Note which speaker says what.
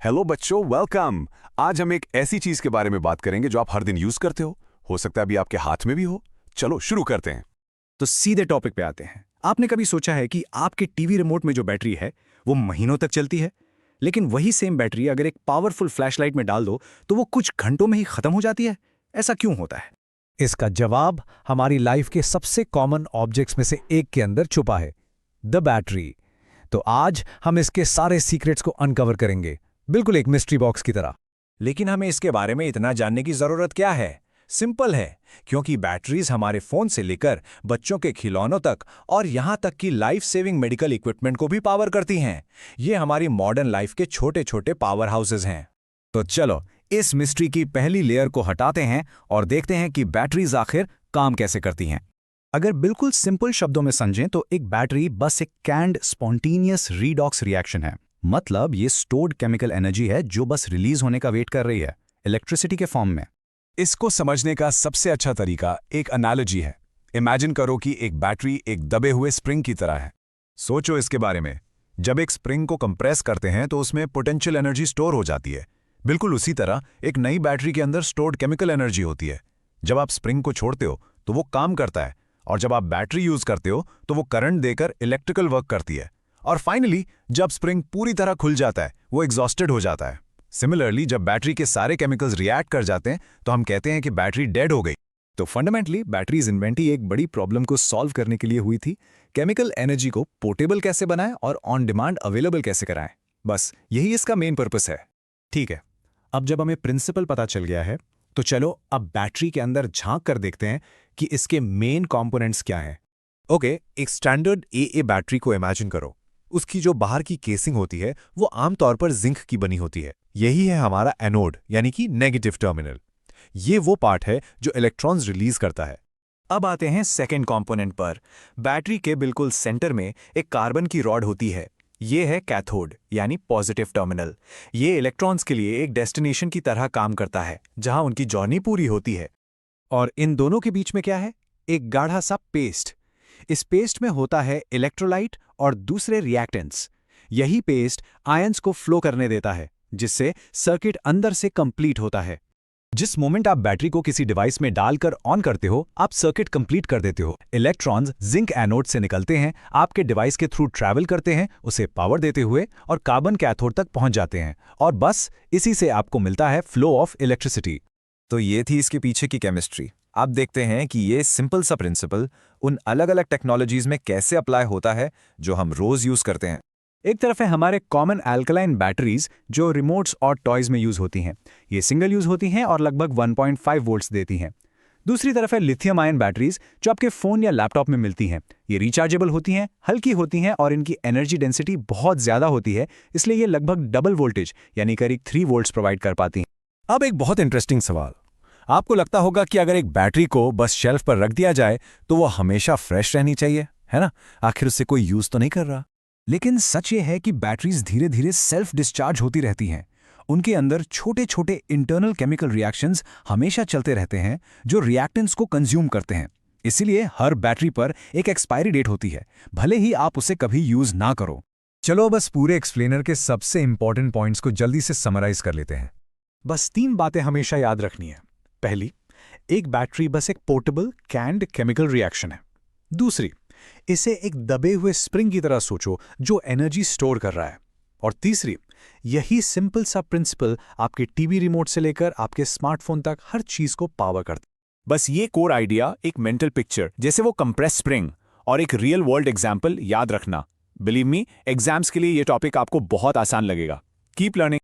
Speaker 1: Hello बच्चों, welcome. आज हम एक ऐसी चीज के बारे में बात करेंगे जो आप हर दिन यूज करते हो सकता है अभी आपके हाथ में भी हो। चलो शुरू करते हैं।
Speaker 2: तो सीधे टॉपिक पे आते हैं। आपने कभी सोचा है कि आपके टीवी रिमोट में जो बैटरी है वो महीनों तक चलती है, लेकिन वही सेम बैटरी अगर एक पावरफुल फ्लैशलाइट में डाल दो तो वो कुछ घंटों में ही खत्म हो जाती है। ऐसा क्यों होता है?
Speaker 3: इसका जवाब हमारी लाइफ के सबसे कॉमन ऑब्जेक्ट्स में से एक के अंदर छुपा है, द बैटरी। तो आज हम इसके सारे सीक्रेट्स को अनकवर करेंगे, बिल्कुल एक मिस्ट्री बॉक्स की तरह।
Speaker 2: लेकिन हमें इसके बारे में इतना जानने की जरूरत क्या है? सिंपल है, क्योंकि बैटरीज हमारे फोन से लेकर बच्चों के खिलौनों तक और यहां तक कि लाइफ सेविंग मेडिकल इक्विपमेंट को भी पावर करती हैं। ये हमारी मॉडर्न लाइफ के छोटे छोटे पावर हाउसेज हैं। तो चलो इस मिस्ट्री की पहली लेयर को हटाते हैं और देखते हैं कि बैटरीज आखिर काम कैसे करती हैं। अगर बिल्कुल सिंपल शब्दों में समझें तो एक बैटरी बस एक कैंड स्पॉन्टेनियस रीडॉक्स रिएक्शन है। मतलब ये स्टोर्ड केमिकल एनर्जी है जो बस रिलीज होने का वेट कर रही है, इलेक्ट्रिसिटी के फॉर्म में।
Speaker 1: इसको समझने का सबसे अच्छा तरीका एक एनालॉजी है। इमेजिन करो कि एक बैटरी एक दबे हुए स्प्रिंग की तरह है। सोचो इसके बारे में। जब एक स्प्रिंग को कंप्रेस करते हैं तो उसमें पोटेंशियल एनर्जी स्टोर हो जाती है। बिल्कुल उसी तरह एक नई बैटरी के अंदर स्टोर्ड केमिकल एनर्जी होती है। जब आप स्प्रिंग को छोड़ते हो तो वो काम करता है, और जब आप बैटरी यूज करते हो तो वो करंट देकर इलेक्ट्रिकल वर्क करती है। और फाइनली जब स्प्रिंग पूरी तरह खुल जाता है वो एग्जॉस्टेड हो जाता है। सिमिलरली जब बैटरी के सारे केमिकल्स रिएक्ट कर जाते हैं तो हम कहते हैं कि बैटरी डेड हो गई।
Speaker 2: तो फंडामेंटली बैटरीज इन्वेंट ही एक बड़ी प्रॉब्लम को सॉल्व करने के लिए हुई थी। केमिकल एनर्जी को पोर्टेबल कैसे बनाएं और ऑन डिमांड अवेलेबल कैसे कराएं, बस यही इसका मेन पर्पस है। ठीक है, अब जब हमें प्रिंसिपल पता चल गया है तो चलो अब बैटरी के अंदर झांक कर देखते हैं कि इसके मेन कंपोनेंट्स क्या हैं।
Speaker 4: ओके, एक स्टैंडर्ड एए बैटरी को इमेजिन करो। उसकी जो बाहर की केसिंग होती है वो आमतौर पर जिंक की बनी होती है। यही है हमारा एनोड यानी कि नेगेटिव टर्मिनल। ये वो पार्ट है जो इलेक्ट्रॉन्स रिलीज करता है।
Speaker 2: अब आते हैं सेकेंड कंपोनेंट पर। बैटरी के बिल्कुल सेंटर में एक कार्बन की रॉड होती है। ये है कैथोड यानी पॉजिटिव टर्मिनल। ये इलेक्ट्रॉन्स के लिए एक डेस्टिनेशन की तरह काम करता है जहां उनकी जर्नी पूरी होती है। और इन दोनों के बीच में क्या है? एक गाढ़ा सा पेस्ट। इस पेस्ट में होता है इलेक्ट्रोलाइट और दूसरे रिएक्टेंट्स। यही पेस्ट आयंस को फ्लो करने देता है, जिससे सर्किट अंदर से कंप्लीट होता है। जिस मोमेंट आप बैटरी को किसी डिवाइस में डालकर ऑन करते हो, आप सर्किट कंप्लीट कर देते हो। इलेक्ट्रॉन्स जिंक एनोड से निकलते हैं, आपके डिवाइस के थ्रू ट्रैवल करते हैं, उसे पावर देते हुए और कार्बन कैथोड तक पहुंच जाते हैं, और बस इसी से आपको मिलता है फ्लो ऑफ इलेक्ट्रिसिटी।
Speaker 4: तो ये थी इसके पीछे की केमिस्ट्री। अब देखते हैं कि ये सिंपल सा प्रिंसिपल उन अलग अलग टेक्नोलॉजीज में कैसे अप्लाई होता है जो हम रोज यूज करते हैं।
Speaker 2: एक तरफ है हमारे कॉमन अल्कलाइन बैटरीज जो रिमोट्स और टॉयज में यूज होती हैं। ये सिंगल यूज होती हैं और लगभग 1.5 वोल्ट्स देती हैं। दूसरी तरफ है लिथियम आयन बैटरीज जो आपके फोन या लैपटॉप में मिलती हैं। ये रिचार्जेबल होती हैं, हल्की होती हैं और इनकी एनर्जी डेंसिटी बहुत ज्यादा होती है, इसलिए ये लगभग डबल वोल्टेज यानी करीब 3 वोल्ट्स प्रोवाइड कर पाती हैं।
Speaker 3: अब एक बहुत इंटरेस्टिंग सवाल। आपको लगता होगा कि अगर एक बैटरी को बस शेल्फ पर रख दिया जाए तो वो हमेशा फ्रेश रहनी चाहिए, है ना? आखिर उससे कोई यूज तो नहीं कर रहा।
Speaker 2: लेकिन सच ये है कि बैटरीज धीरे धीरे सेल्फ डिस्चार्ज होती रहती हैं। उनके अंदर छोटे छोटे इंटरनल केमिकल रिएक्शंस हमेशा चलते रहते हैं जो रिएक्टेंट्स को कंज्यूम करते हैं। इसीलिए हर बैटरी पर एक एक्सपायरी डेट होती है, भले ही आप उसे कभी यूज ना करो।
Speaker 3: चलो बस पूरे एक्सप्लेनर के सबसे इंपॉर्टेंट पॉइंट्स को जल्दी से समराइज कर लेते हैं।
Speaker 2: बस 3 बातें हमेशा याद रखनी है। पहली, एक बैटरी बस एक पोर्टेबल कैंड केमिकल रिएक्शन है। दूसरी, इसे एक दबे हुए स्प्रिंग की तरह सोचो जो एनर्जी स्टोर कर रहा है। और तीसरी, यही सिंपल सा प्रिंसिपल आपके टीवी रिमोट से लेकर आपके स्मार्टफोन तक हर चीज को पावर करता है। बस ये कोर आइडिया, एक मेंटल पिक्चर जैसे वो कंप्रेस स्प्रिंग और एक रियल वर्ल्ड एग्जाम्पल याद रखना। बिलीव मी, एग्जाम्स के लिए ये टॉपिक आपको बहुत आसान लगेगा। Keep learning.